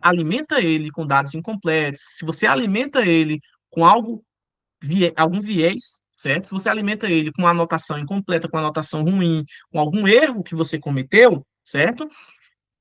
alimenta ele com dados incompletos, se você alimenta ele com algum viés, certo? Se você alimenta ele com uma anotação incompleta, com uma anotação ruim, com algum erro que você cometeu, certo?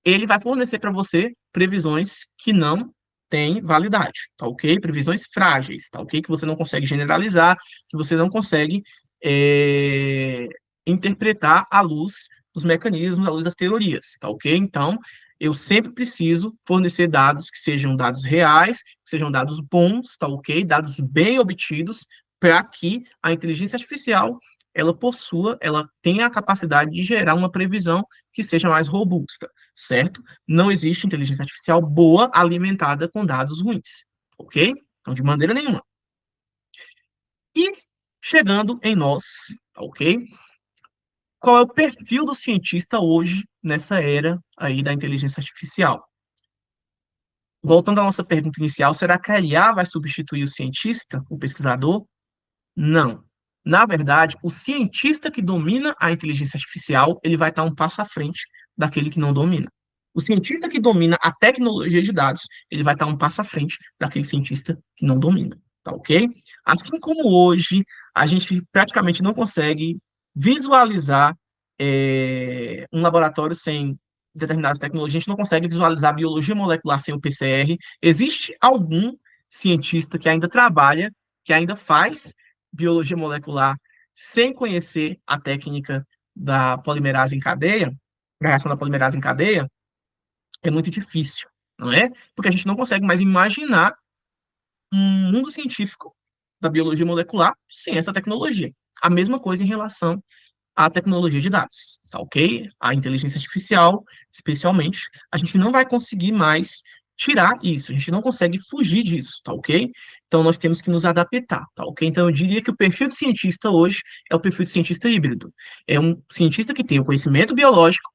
Ele vai fornecer para você previsões que não têm validade, tá ok? Previsões frágeis, tá ok? Que você não consegue generalizar, que você não consegue é, interpretar à luz os mecanismos à luz das teorias, tá ok? Então, eu sempre preciso fornecer dados que sejam dados reais, que sejam dados bons, tá ok? Dados bem obtidos, para que a inteligência artificial ela tenha a capacidade de gerar uma previsão que seja mais robusta, certo? Não existe inteligência artificial boa alimentada com dados ruins, ok? Então, de maneira nenhuma. E chegando em nós, ok? Qual é o perfil do cientista hoje nessa era aí da inteligência artificial? Voltando à nossa pergunta inicial, será que a IA vai substituir o cientista, o pesquisador? Não. Na verdade, o cientista que domina a inteligência artificial, ele vai estar um passo à frente daquele que não domina. O cientista que domina a tecnologia de dados, ele vai estar um passo à frente daquele cientista que não domina, tá ok? Assim como hoje a gente praticamente não consegue visualizar um laboratório sem determinadas tecnologias, a gente não consegue visualizar a biologia molecular sem o PCR. Existe algum cientista que ainda trabalha, que ainda faz biologia molecular sem conhecer a técnica da polimerase em cadeia, da reação da polimerase em cadeia, é muito difícil, não é? Porque a gente não consegue mais imaginar um mundo científico da biologia molecular sem essa tecnologia. A mesma coisa em relação à tecnologia de dados, tá ok? A inteligência artificial, especialmente, a gente não vai conseguir mais tirar isso, a gente não consegue fugir disso, tá ok? Então nós temos que nos adaptar, tá ok? Então eu diria que o perfil de cientista hoje é o perfil de cientista híbrido. É um cientista que tem o conhecimento biológico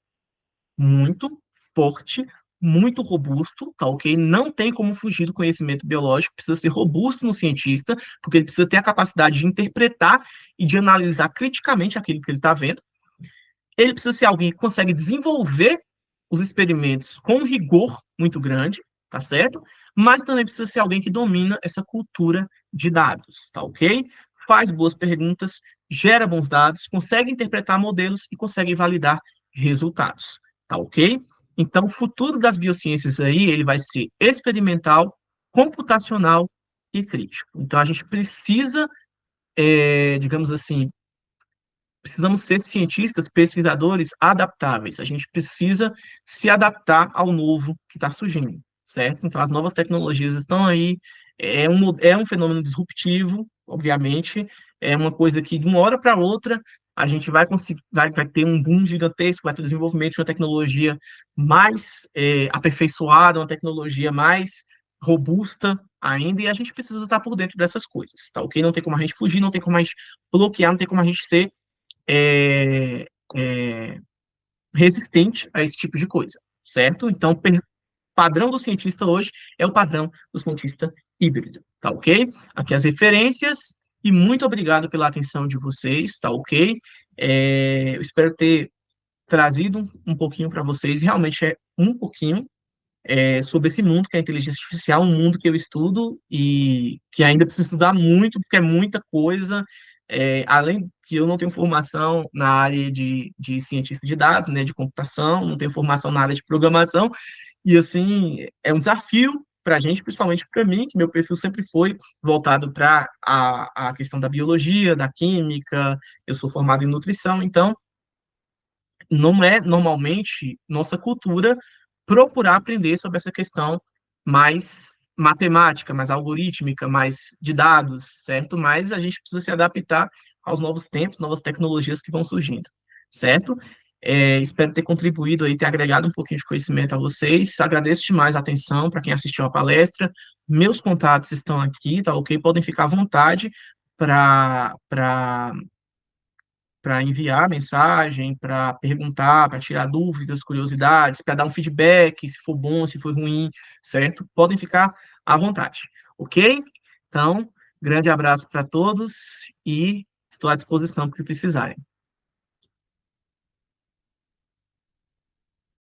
muito forte, muito robusto, tá ok? Não tem como fugir do conhecimento biológico, precisa ser robusto no cientista, porque ele precisa ter a capacidade de interpretar e de analisar criticamente aquilo que ele está vendo. Ele precisa ser alguém que consegue desenvolver os experimentos com um rigor muito grande, tá certo? Mas também precisa ser alguém que domina essa cultura de dados, tá ok? Faz boas perguntas, gera bons dados, consegue interpretar modelos e consegue validar resultados, tá ok? Então, o futuro das biociências aí, ele vai ser experimental, computacional e crítico. Então, a gente precisa, digamos assim, precisamos ser cientistas, pesquisadores adaptáveis. A gente precisa se adaptar ao novo que está surgindo, certo? Então, as novas tecnologias estão aí. É um fenômeno disruptivo, obviamente. É uma coisa que, de uma hora para outra, a gente vai conseguir, vai ter um boom gigantesco, vai ter o desenvolvimento de uma tecnologia mais aperfeiçoada, uma tecnologia mais robusta ainda, e a gente precisa estar por dentro dessas coisas, tá ok? Não tem como a gente fugir, não tem como a gente bloquear, não tem como a gente ser é, é, resistente a esse tipo de coisa, certo? Então, padrão do cientista hoje é o padrão do cientista híbrido, tá ok? Aqui as referências e muito obrigado pela atenção de vocês, tá ok? Eu espero ter trazido um pouquinho para vocês, realmente é um pouquinho sobre esse mundo que é a inteligência artificial, um mundo que eu estudo e que ainda preciso estudar muito, porque é muita coisa, além que eu não tenho formação na área de cientista de dados, né, de computação, não tenho formação na área de programação, e assim, é um desafio para a gente, principalmente para mim, que meu perfil sempre foi voltado para a questão da biologia, da química, eu sou formado em nutrição, então não é normalmente nossa cultura procurar aprender sobre essa questão mais matemática, mais algorítmica, mais de dados, certo? Mas a gente precisa se adaptar aos novos tempos, novas tecnologias que vão surgindo, certo? Espero ter contribuído aí, ter agregado um pouquinho de conhecimento a vocês. Agradeço demais a atenção para quem assistiu a palestra. Meus contatos estão aqui, tá ok? Podem ficar à vontade para enviar mensagem, para perguntar, para tirar dúvidas, curiosidades, para dar um feedback, se for bom, se for ruim, certo? Podem ficar à vontade, ok? Então, grande abraço para todos e estou à disposição para o que precisarem.